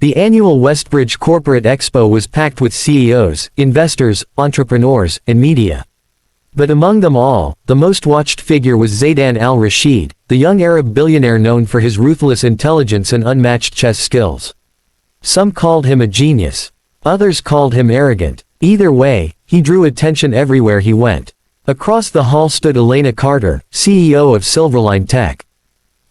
The annual Westbridge Corporate Expo was packed with CEOs, investors, entrepreneurs, and media. But among them all, the most watched figure was Zaydan al-Rashid, the young Arab billionaire known for his ruthless intelligence and unmatched chess skills. Some called him a genius. Others called him arrogant. Either way, he drew attention everywhere he went. Across the hall stood Elena Carter, CEO of Silverline Tech.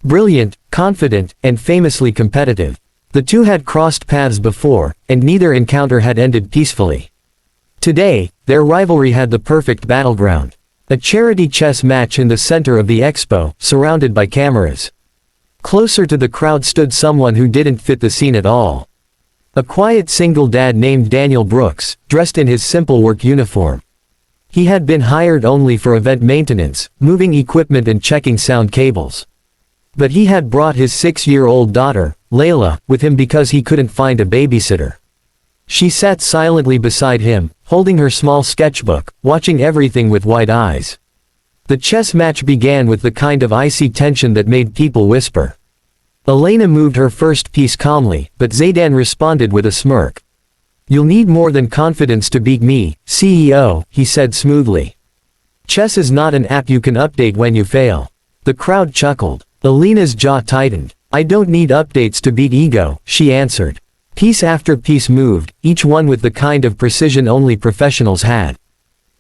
Brilliant, confident, and famously competitive. The two had crossed paths before, and neither encounter had ended peacefully. Today, their rivalry had the perfect battleground. A charity chess match in the center of the expo, surrounded by cameras. Closer to the crowd stood someone who didn't fit the scene at all. A quiet single dad named Daniel Brooks, dressed in his simple work uniform. He had been hired only for event maintenance, moving equipment and checking sound cables. But he had brought his 6-year-old daughter, Layla, with him because he couldn't find a babysitter. She sat silently beside him, holding her small sketchbook, watching everything with wide eyes. The chess match began with the kind of icy tension that made people whisper. Elena moved her first piece calmly, but Zaydan responded with a smirk. "You'll need more than confidence to beat me, CEO," he said smoothly. "Chess is not an app you can update when you fail." The crowd chuckled. Elena's jaw tightened. "I don't need updates to beat ego," she answered. Piece after piece moved, each one with the kind of precision only professionals had.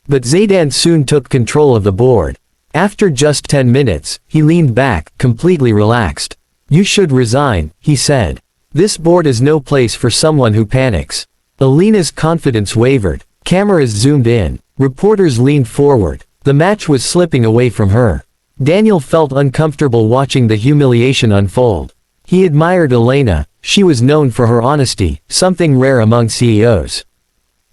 But Zaydan soon took control of the board. After just 10 minutes, he leaned back, completely relaxed. "You should resign," he said. "This board is no place for someone who panics." Elena's confidence wavered. Cameras zoomed in. Reporters leaned forward. The match was slipping away from her. Daniel felt uncomfortable watching the humiliation unfold. He admired Elena. She was known for her honesty, something rare among CEOs.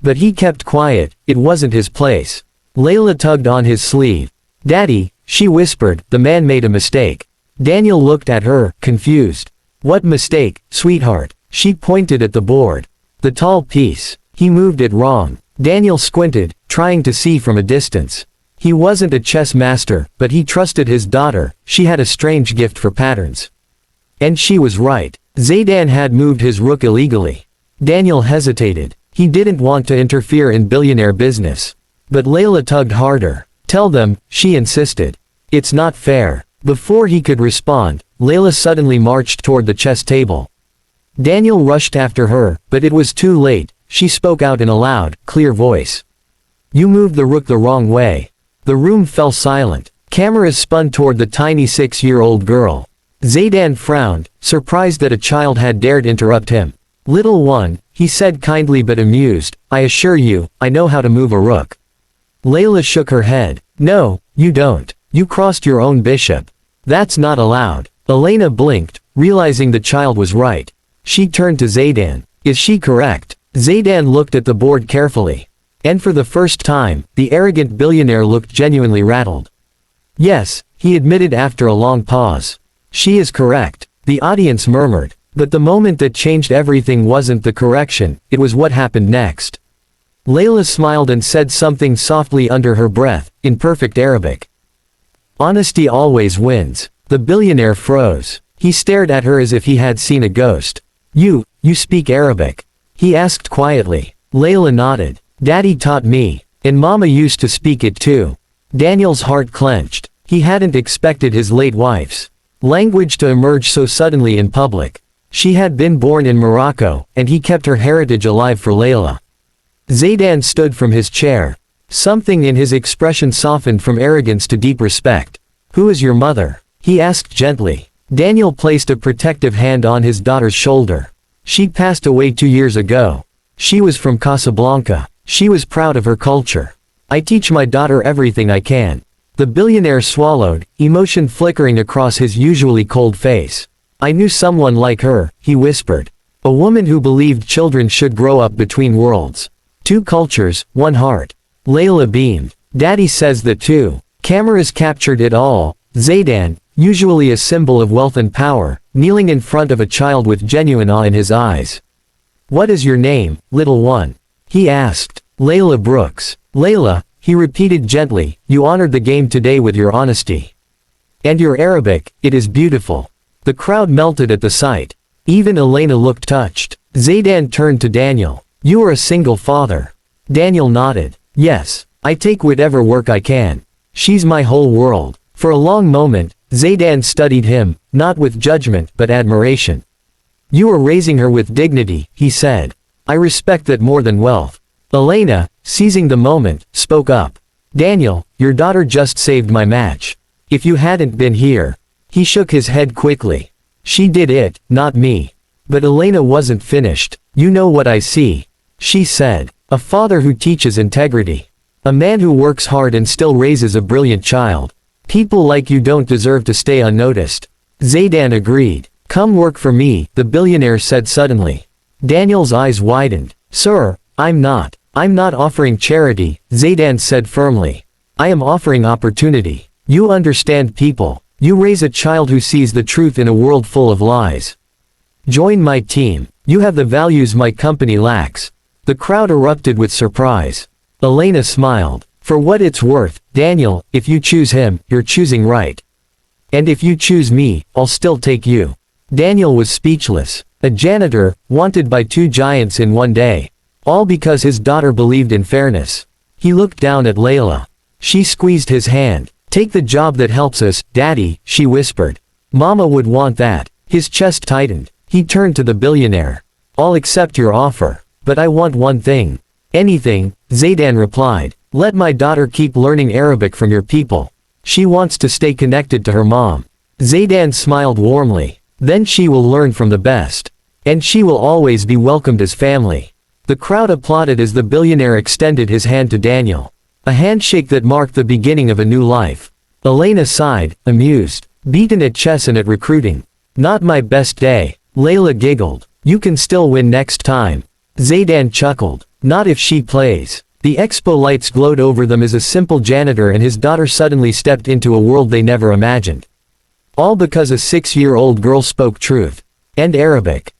But he kept quiet, it wasn't his place. Layla tugged on his sleeve. "Daddy," she whispered, "the man made a mistake." Daniel looked at her, confused. "What mistake, sweetheart?" She pointed at the board. "The tall piece. He moved it wrong." Daniel squinted, trying to see from a distance. He wasn't a chess master, but he trusted his daughter. She had a strange gift for patterns. And she was right. Zaydan had moved his rook illegally. Daniel hesitated. He didn't want to interfere in billionaire business. But Layla tugged harder. "Tell them," she insisted. "It's not fair." Before he could respond, Layla suddenly marched toward the chess table. Daniel rushed after her, but it was too late. She spoke out in a loud, clear voice. "You moved the rook the wrong way." The room fell silent. Cameras spun toward the tiny 6-year-old girl. Zaydan frowned, surprised that a child had dared interrupt him. "Little one," he said kindly but amused, "I assure you, I know how to move a rook." Layla shook her head. "No, you don't. You crossed your own bishop. That's not allowed." Elena blinked, realizing the child was right. She turned to Zaydan. "Is she correct?" Zaydan looked at the board carefully. And for the first time, the arrogant billionaire looked genuinely rattled. "Yes," he admitted after a long pause. "She is correct." The audience murmured. But the moment that changed everything wasn't the correction, it was what happened next. Layla smiled and said something softly under her breath, in perfect Arabic. "Honesty always wins." The billionaire froze. He stared at her as if he had seen a ghost. You speak Arabic?" he asked quietly. Layla nodded. "Daddy taught me. And Mama used to speak it too." Daniel's heart clenched. He hadn't expected his late wife's language to emerge so suddenly in public. She had been born in Morocco, and he kept her heritage alive for Layla. Zaydan stood from his chair. Something in his expression softened from arrogance to deep respect. "Who is your mother?" he asked gently. Daniel placed a protective hand on his daughter's shoulder. "She passed away 2 years ago. She was from Casablanca. She was proud of her culture. I teach my daughter everything I can." The billionaire swallowed, emotion flickering across his usually cold face. "I knew someone like her," he whispered. "A woman who believed children should grow up between worlds. 2 cultures, 1 heart." Layla beamed. "Daddy says that too." Cameras captured it all. Zaydan, usually a symbol of wealth and power, kneeling in front of a child with genuine awe in his eyes. "What is your name, little one?" he asked. "Layla Brooks." "Layla," he repeated gently, "you honored the game today with your honesty. And your Arabic, it is beautiful." The crowd melted at the sight. Even Elena looked touched. Zaydan turned to Daniel. You are a single father. Daniel nodded. Yes, I take whatever work I can. She's my whole world. For a long moment, Zaydan studied him, not with judgment but admiration. You are raising her with dignity, he said. I respect that more than wealth. Elena, seizing the moment, spoke up. Daniel, your daughter just saved my match. If you hadn't been here. He shook his head quickly. She did it, not me. But Elena wasn't finished. You know what I see. She said. A father who teaches integrity. A man who works hard and still raises a brilliant child. People like you don't deserve to stay unnoticed. Zaydan agreed. Come work for me, the billionaire said suddenly. Daniel's eyes widened. Sir, I'm not offering charity, Zaydan said firmly. I am offering opportunity. You understand people. You raise a child who sees the truth in a world full of lies. Join my team. You have the values my company lacks. The crowd erupted with surprise. Elena smiled. For what it's worth, Daniel, if you choose him, you're choosing right. And if you choose me, I'll still take you. Daniel was speechless. A janitor, wanted by two giants in one day. All because his daughter believed in fairness. He looked down at Layla. She squeezed his hand. Take the job that helps us, Daddy, she whispered. Mama would want that. His chest tightened. He turned to the billionaire. I'll accept your offer. But I want one thing. Anything, Zaydan replied. Let my daughter keep learning Arabic from your people. She wants to stay connected to her mom. Zaydan smiled warmly. Then she will learn from the best. And she will always be welcomed as family. The crowd applauded as the billionaire extended his hand to Daniel. A handshake that marked the beginning of a new life. Elena sighed, amused. Beaten at chess and at recruiting. Not my best day. Layla giggled. You can still win next time. Zaydan chuckled. Not if she plays. The expo lights glowed over them as a simple janitor and his daughter suddenly stepped into a world they never imagined. All because a 6-year-old girl spoke truth. And Arabic.